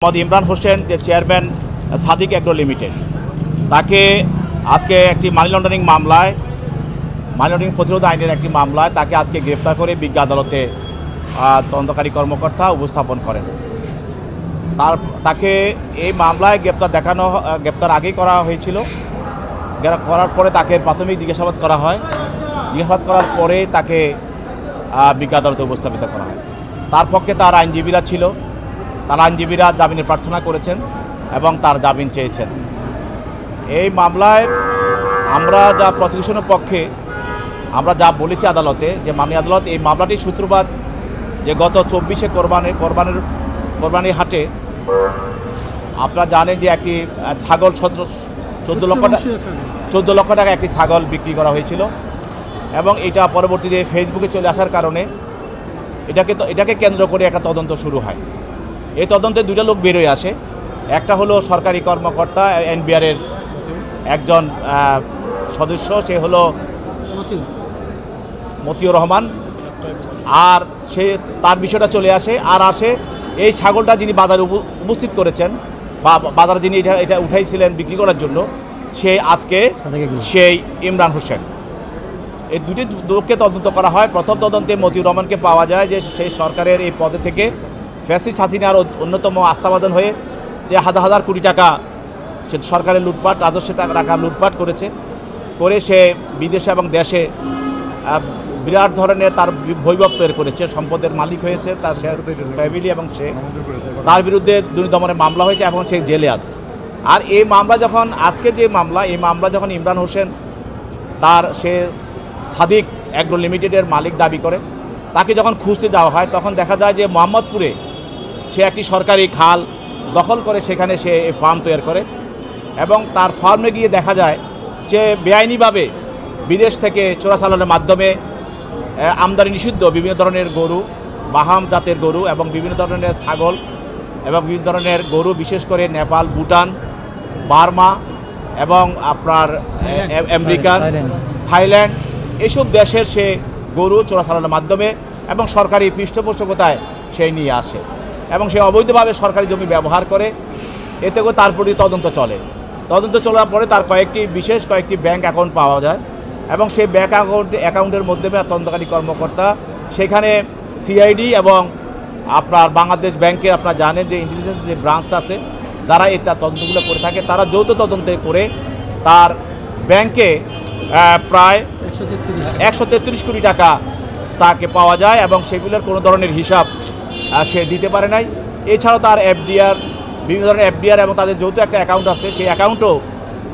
মোহাম্মদ ইমরান হোসেন যে chairman Sadiq agro limited তাকে আজকে একটি মানি লন্ডারিং মামলায় মানি লন্ডারিং প্রতিরোধ আইনের একটি মামলায় তাকে আজকে গ্রেপ্তার করে বিজ্ঞ আদালতে তদন্তকারী কর্মকর্তা উপস্থাপন করেন। তাকে এই মামলায় গ্রেপ্তার আগেই করা হয়েছিল। করার পরে তাকে প্রাথমিক জিজ্ঞাসাবাদ করা হয়। জিজ্ঞাসাবাদ করার পরে তাকে বিজ্ঞ আদালতে উপস্থাপিত করা হয়। তার পক্ষে তার আইনজীবীরা ছিল। তার আইনজীবীরা জামিনের প্রার্থনা করেছেন এবং তার জামিন চেয়েছেন। এই মামলায় আমরা যা প্রসিকিউশনের পক্ষে আমরা যা বলেছি আদালতে, যে মাননীয় আদালত এই মামলাটির সূত্রপাত যে গত 24শে কোরবানির হাটে আপনারা জানেন যে একটি ছাগল 14 লক্ষ টাকা একটি ছাগল বিক্রি করা হয়েছিল এবং এটা পরবর্তীতে ফেসবুকে চলে আসার কারণে এটাকে কেন্দ্র করে একটা তদন্ত শুরু হয়। এই তদন্তে দুটো লোক বেরোয় আসে। একটা হলো সরকারি কর্মকর্তা এনবিআরের একজন সদস্য, সে হলো মতিউর রহমান। আর তার বিষয়টা চলে আসে আর আসে এই ছাগলটা যিনি বাজারে উপস্থিত করেছেন বা বাজারে যিনি এটা উঠাইছিলেন বিক্রি করার জন্য, সেই ইমরান হোসেন। এই দুটি লোককে তদন্ত করা হয়। প্রথম তদন্তে মতিউর রহমানকে পাওয়া যায় যে সেই সরকারের এই পদে থেকে ফ্যাসিস্ট হাসিনার অন্যতম আস্থাভাজন হয়ে যে হাজার হাজার কোটি টাকা সে সরকারের লুটপাট, রাজস্ব টাকা লুটপাট করে সে বিদেশে এবং দেশে বিরাট ধরনের তার বৈভব তৈরি করেছে, সম্পদের মালিক হয়েছে, তার ফ্যামিলি এবং সে তার বিরুদ্ধে দুর্নীতি দমনের মামলা হয়েছে এবং সে জেলে আছে। আর এই মামলা যখন আজকে যে মামলা, এই মামলা যখন ইমরান হোসেন সে সাদিক এগ্রো লিমিটেডের মালিক দাবি করে, তাকে যখন খুঁজতে যাওয়া হয় তখন দেখা যায় যে মোহাম্মদপুরে সে একটি সরকারি খাল দখল করে সেখানে সে ফার্ম তৈরি করে এবং তার ফার্মে গিয়ে দেখা যায় যে বেআইনিভাবে বিদেশ থেকে চোরাচালানের মাধ্যমে আমদানি নিষিদ্ধ বিভিন্ন ধরনের গরু, বাহাম জাতের গরু এবং বিভিন্ন ধরনের ছাগল এবং বিভিন্ন ধরনের গরু, বিশেষ করে নেপাল, ভুটান, বার্মা এবং আপনার আমেরিকান, থাইল্যান্ড, এইসব দেশের সে গরু চোরাচালানের মাধ্যমে এবং সরকারি পৃষ্ঠপোষকতায় সে নিয়ে আসে এবং সে অবৈধভাবে সরকারি জমি ব্যবহার করে। এতে করে তার প্রতি তদন্ত চলার পরে তার বিশেষ কয়েকটি ব্যাংক অ্যাকাউন্ট পাওয়া যায় এবং সেই ব্যাংক অ্যাকাউন্টের মাধ্যমে তদন্তকারী কর্মকর্তা সেখানে সিআইডি এবং আপনার বাংলাদেশ ব্যাংকের আপনারা জানেন যে ইন্টেলিজেন্স যে ব্রাঞ্চটা আছে, যারা এই তদন্তগুলো করে থাকে, তারা যৌথ তদন্তে করে তার ব্যাংকে প্রায় 133 কোটি টাকা তাকে পাওয়া যায় এবং সেগুলোর কোনো ধরনের হিসাব সে দিতে পারে নাই। এছাড়াও তার বিভিন্ন ধরনের এফডিআর এবং তাদের যৌথ একটা অ্যাকাউন্ট আছে, সেই অ্যাকাউন্টেও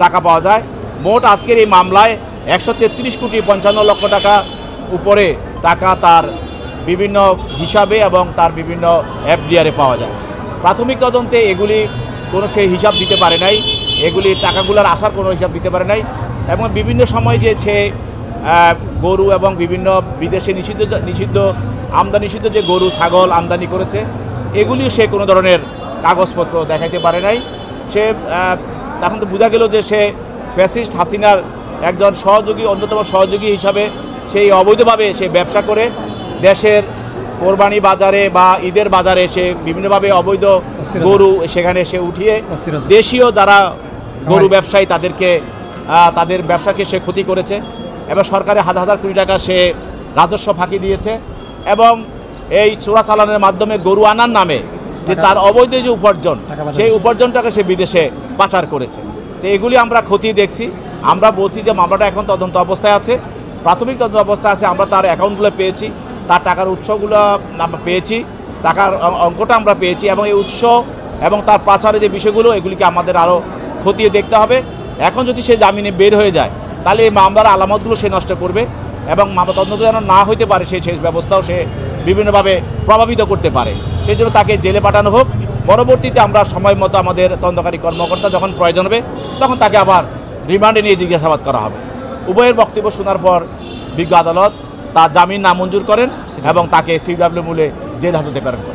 টাকা পাওয়া যায়। মোট আজকের এই মামলায় 133 কোটি 55 লক্ষ টাকা উপরে টাকা তার বিভিন্ন হিসাবে এবং তার বিভিন্ন এফডিআরে পাওয়া যায়। প্রাথমিক তদন্তে এগুলি কোনো সেই হিসাব দিতে পারে নাই, এগুলি টাকাগুলোর আসার কোনো হিসাব দিতে পারে নাই এবং বিভিন্ন সময় যে সে গরু এবং বিভিন্ন বিদেশে নিষিদ্ধ আমদানি যে গরু ছাগল আমদানি করেছে, এগুলিও সে কোনো ধরনের কাগজপত্র দেখাইতে পারে নাই। সে তখন তো বোঝা গেল যে সে ফ্যাসিস্ট হাসিনার একজন অন্যতম সহযোগী হিসাবে সেই অবৈধভাবে সে ব্যবসা করে দেশের কোরবানি বাজারে বা ঈদের বাজারে সে বিভিন্নভাবে অবৈধ গরু সেখানে সে উঠিয়ে দেশীয় যারা গরু ব্যবসায়ী তাদের ব্যবসাকে সে ক্ষতি করেছে এবং সরকারের হাজার হাজার কোটি টাকা সে রাজস্ব ফাঁকি দিয়েছে এবং এই চোরাচালানের মাধ্যমে গরু আনার নামে যে তার অবৈধ যে উপার্জন, সেই উপার্জনটাকে সে বিদেশে পাচার করেছে। তো এগুলি আমরা খতিয়ে দেখছি। আমরা বলছি যে মামলাটা এখন তদন্ত অবস্থায় আছে, প্রাথমিক তদন্ত অবস্থায় আছে। আমরা তার অ্যাকাউন্টগুলো পেয়েছি, তার টাকার উৎসগুলো আমরা পেয়েছি, টাকার অঙ্কটা আমরা পেয়েছি এবং এই উৎস এবং তার পাচারের যে বিষয়গুলো, এগুলিকে আমাদের আরও খতিয়ে দেখতে হবে। এখন যদি সে জামিনে বের হয়ে যায় তাহলে এই মামলার আলামতগুলো সে নষ্ট করবে এবং মামলা তদন্ত যেন না হইতে পারে সেই ব্যবস্থাও সে বিভিন্নভাবে প্রভাবিত করতে পারে। সেই জন্য তাকে জেলে পাঠানো হোক। পরবর্তীতে আমরা সময় মতো আমাদের তদন্তকারী কর্মকর্তা যখন প্রয়োজন হবে তখন তাকে আবার রিমান্ডে নিয়ে জিজ্ঞাসাবাদ করা হবে। উভয়ের বক্তব্য শোনার পর বিজ্ঞ আদালত তার জামিন নামঞ্জুর করেন এবং তাকে সিডব্লিউ মূলে জেল হাজতে প্রেরণ করেন।